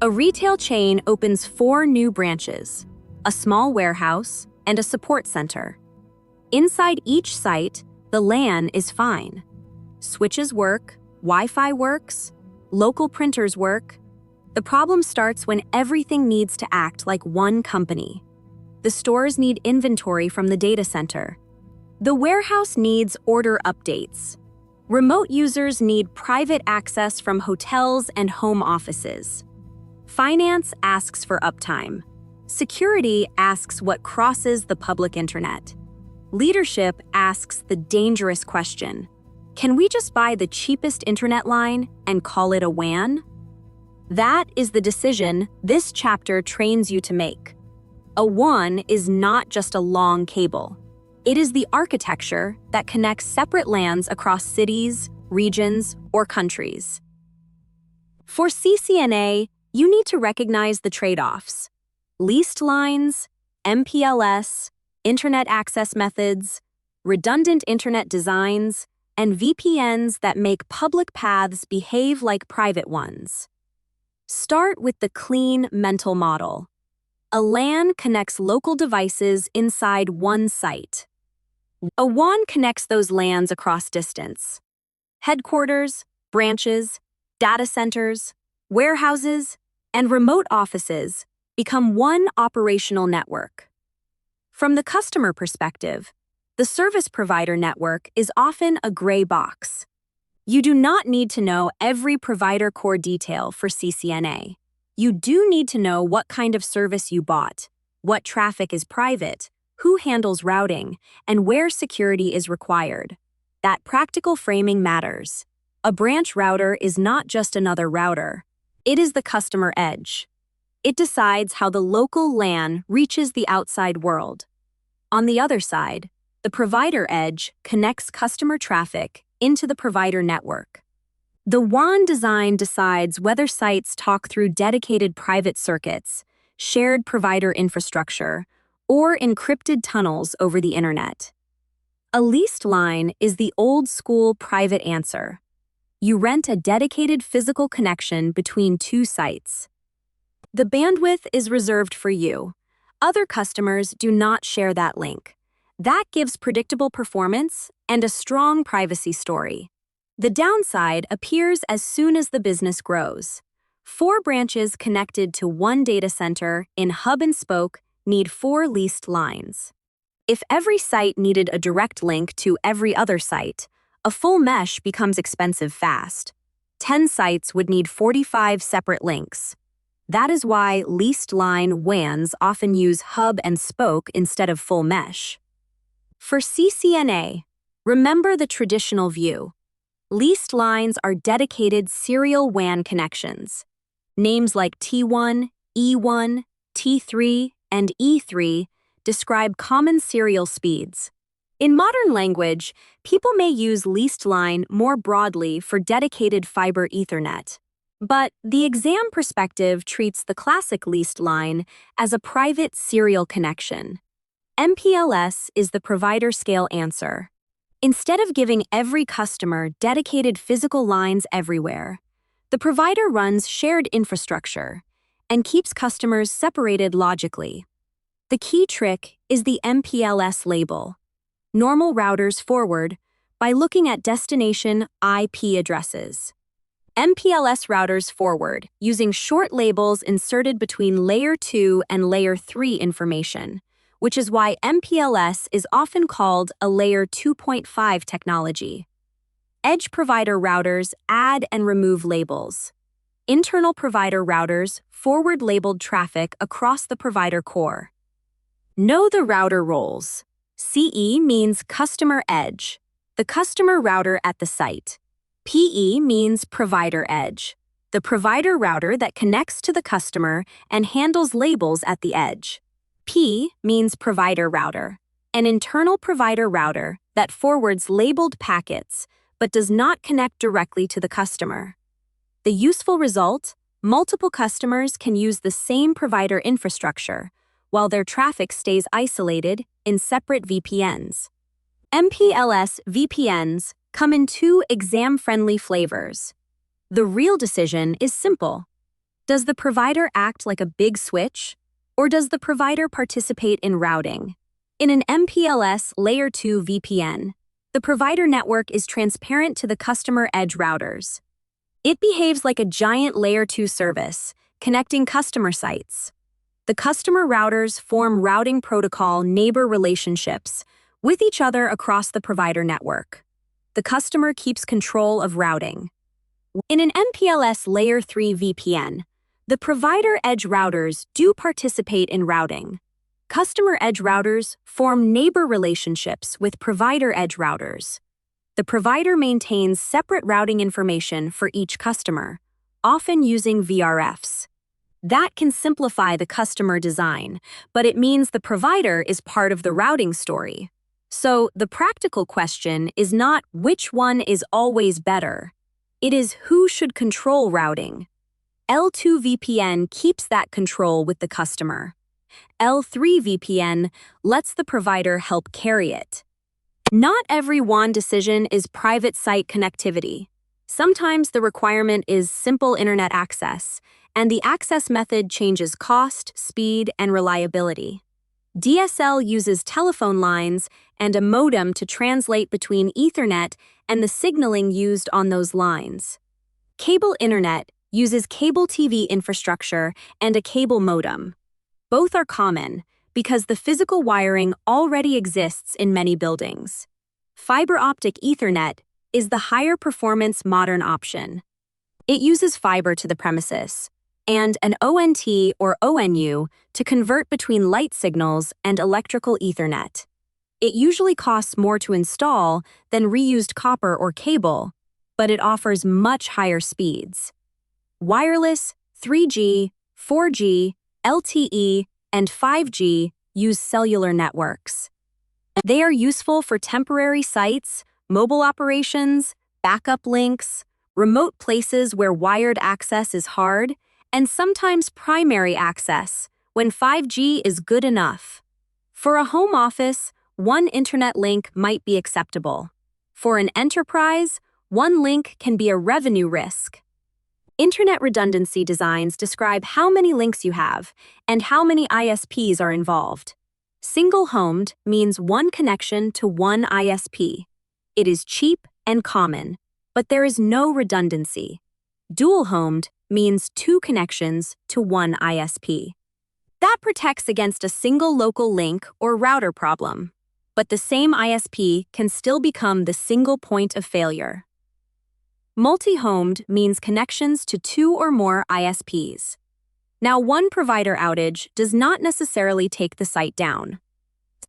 A retail chain opens 4 new branches, a small warehouse, and a support center. Inside each site, the LAN is fine. Switches work, Wi-Fi works, local printers work. The problem starts when everything needs to act like one company. The stores need inventory from the data center. The warehouse needs order updates. Remote users need private access from hotels and home offices. Finance asks for uptime. Security asks what crosses the public internet. Leadership asks the dangerous question: can we just buy the cheapest internet line and call it a WAN? That is the decision this chapter trains you to make. A WAN is not just a long cable. It is the architecture that connects separate LANs across cities, regions, or countries. For CCNA, you need to recognize the trade-offs: leased lines, MPLS, internet access methods, redundant internet designs, and VPNs that make public paths behave like private ones. Start with the clean mental model. A LAN connects local devices inside one site. A WAN connects those LANs across distance. Headquarters, branches, data centers, warehouses, and remote offices become one operational network. From the customer perspective, the service provider network is often a gray box. You do not need to know every provider core detail for CCNA. You do need to know what kind of service you bought, what traffic is private, who handles routing, and where security is required. That practical framing matters. A branch router is not just another router. It is the customer edge. It decides how the local LAN reaches the outside world. On the other side, the provider edge connects customer traffic into the provider network. The WAN design decides whether sites talk through dedicated private circuits, shared provider infrastructure, or encrypted tunnels over the internet. A leased line is the old-school private answer. You rent a dedicated physical connection between 2 sites. The bandwidth is reserved for you. Other customers do not share that link. That gives predictable performance and a strong privacy story. The downside appears as soon as the business grows. 4 branches connected to one data center in hub and spoke need 4 leased lines. If every site needed a direct link to every other site, a full mesh becomes expensive fast. 10 sites would need 45 separate links. That is why leased line WANs often use hub and spoke instead of full mesh. For CCNA, remember the traditional view. Leased lines are dedicated serial WAN connections. Names like T1, E1, T3, and E3 describe common serial speeds. In modern language, people may use leased line more broadly for dedicated fiber Ethernet. But the exam perspective treats the classic leased line as a private serial connection. MPLS is the provider scale answer. Instead of giving every customer dedicated physical lines everywhere, the provider runs shared infrastructure and keeps customers separated logically. The key trick is the MPLS label. Normal routers forward by looking at destination IP addresses. MPLS routers forward using short labels inserted between Layer 2 and Layer 3 information, which is why MPLS is often called a Layer 2.5 technology. Edge provider routers add and remove labels. Internal provider routers forward labeled traffic across the provider core. Know the router roles. CE means customer edge, the customer router at the site. PE means provider edge, the provider router that connects to the customer and handles labels at the edge. P means provider router, an internal provider router that forwards labeled packets but does not connect directly to the customer. The useful result: multiple customers can use the same provider infrastructure, while their traffic stays isolated in separate VPNs. MPLS VPNs come in 2 exam-friendly flavors. The real decision is simple. Does the provider act like a big switch, or does the provider participate in routing? In an MPLS Layer 2 VPN, the provider network is transparent to the customer edge routers. It behaves like a giant Layer 2 service, connecting customer sites. The customer routers form routing protocol neighbor relationships with each other across the provider network. The customer keeps control of routing. In an MPLS Layer 3 VPN, the provider edge routers do participate in routing. Customer edge routers form neighbor relationships with provider edge routers. The provider maintains separate routing information for each customer, often using VRFs. That can simplify the customer design, but it means the provider is part of the routing story. So the practical question is not which one is always better. It is who should control routing. L2VPN keeps that control with the customer. L3VPN lets the provider help carry it. Not every WAN decision is private site connectivity. Sometimes the requirement is simple internet access, and the access method changes cost, speed, and reliability. DSL uses telephone lines and a modem to translate between Ethernet and the signaling used on those lines. Cable internet uses cable TV infrastructure and a cable modem. Both are common because the physical wiring already exists in many buildings. Fiber optic Ethernet is the higher performance modern option. It uses fiber to the premises and an ONT or ONU to convert between light signals and electrical Ethernet. It usually costs more to install than reused copper or cable, but it offers much higher speeds. Wireless, 3G, 4G, LTE, and 5G use cellular networks. They are useful for temporary sites, mobile operations, backup links, remote places where wired access is hard, and sometimes primary access when 5G is good enough. For a home office, one internet link might be acceptable. For an enterprise, one link can be a revenue risk. Internet redundancy designs describe how many links you have and how many ISPs are involved. Single-homed means one connection to one ISP. It is cheap and common, but there is no redundancy. Dual-homed means two connections to one ISP. That protects against a single local link or router problem, but the same ISP can still become the single point of failure. Multi-homed means connections to two or more ISPs. Now, one provider outage does not necessarily take the site down.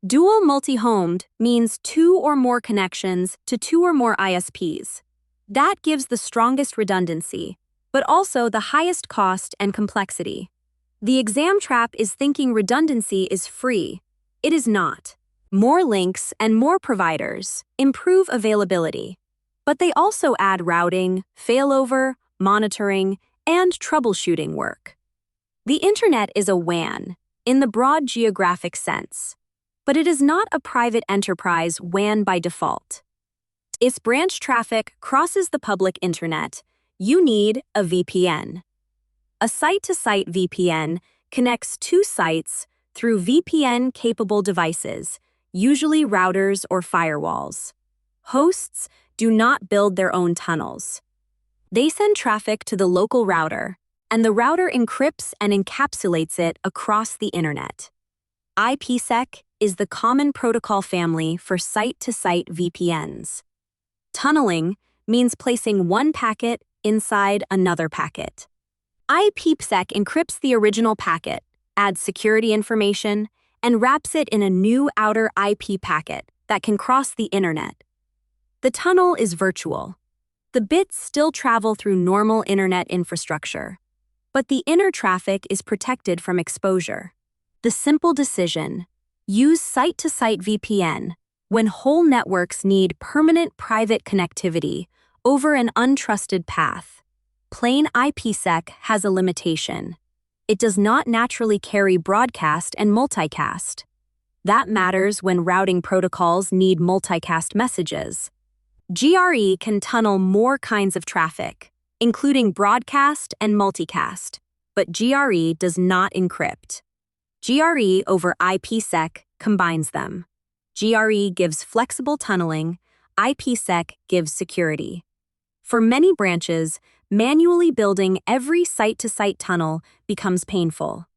Dual multi-homed means two or more connections to two or more ISPs. That gives the strongest redundancy, but also the highest cost and complexity. The exam trap is thinking redundancy is free. It is not. More links and more providers improve availability, but they also add routing, failover, monitoring, and troubleshooting work. The Internet is a WAN in the broad geographic sense, but it is not a private enterprise WAN by default. If branch traffic crosses the public Internet, you need a VPN. A site-to-site VPN connects two sites through VPN-capable devices, usually routers or firewalls. Hosts do not build their own tunnels. They send traffic to the local router, and the router encrypts and encapsulates it across the Internet. IPsec is the common protocol family for site-to-site VPNs. Tunneling means placing one packet inside another packet. IPsec encrypts the original packet, adds security information, and wraps it in a new outer IP packet that can cross the Internet. The tunnel is virtual. The bits still travel through normal Internet infrastructure, but the inner traffic is protected from exposure. The simple decision: use site-to-site VPN when whole networks need permanent private connectivity over an untrusted path. Plain IPsec has a limitation. It does not naturally carry broadcast and multicast. That matters when routing protocols need multicast messages. GRE can tunnel more kinds of traffic, including broadcast and multicast. but GRE does not encrypt. GRE over IPsec combines them. GRE gives flexible tunneling, IPsec gives security. For many branches, manually building every site-to-site tunnel becomes painful.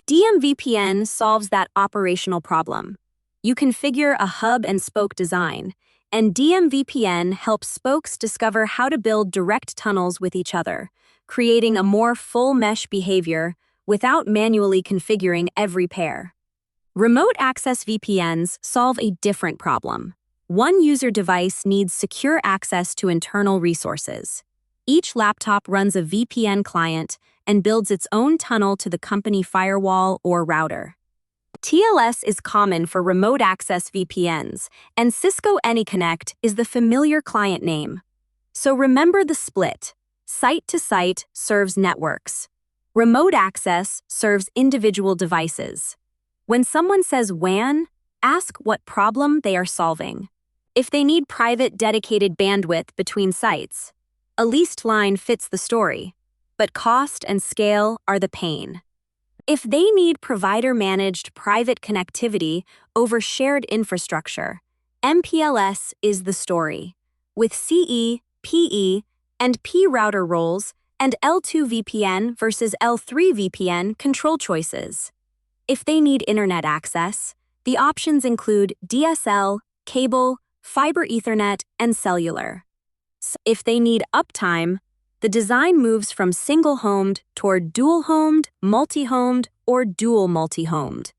DMVPN solves that operational problem. You configure a hub-and-spoke design, and DMVPN helps spokes discover how to build direct tunnels with each other, creating a more full mesh behavior without manually configuring every pair. Remote access VPNs solve a different problem. One user device needs secure access to internal resources. Each laptop runs a VPN client and builds its own tunnel to the company firewall or router. TLS is common for remote access VPNs, and Cisco AnyConnect is the familiar client name. So remember the split. Site-to-site serves networks. Remote access serves individual devices. When someone says WAN, ask what problem they are solving. If they need private dedicated bandwidth between sites, a leased line fits the story, but cost and scale are the pain. If they need provider-managed private connectivity over shared infrastructure, MPLS is the story, with CE, PE, and P router roles and L2VPN versus L3VPN control choices. If they need internet access, the options include DSL, cable, fiber Ethernet, and cellular. If they need uptime, the design moves from single-homed toward dual-homed, multi-homed, or dual multi-homed.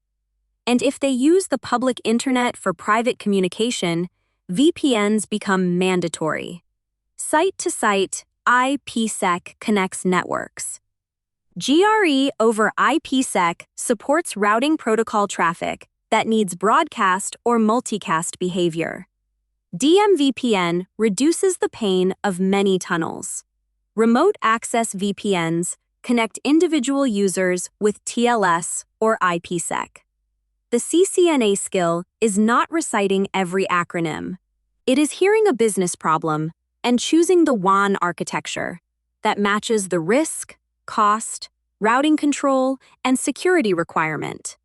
And if they use the public internet for private communication, VPNs become mandatory. Site-to-site, IPsec connects networks. GRE over IPsec supports routing protocol traffic that needs broadcast or multicast behavior. DMVPN reduces the pain of many tunnels. Remote access VPNs connect individual users with TLS or IPsec. The CCNA skill is not reciting every acronym. It is hearing a business problem and choosing the WAN architecture that matches the risk, cost, routing control, and security requirement.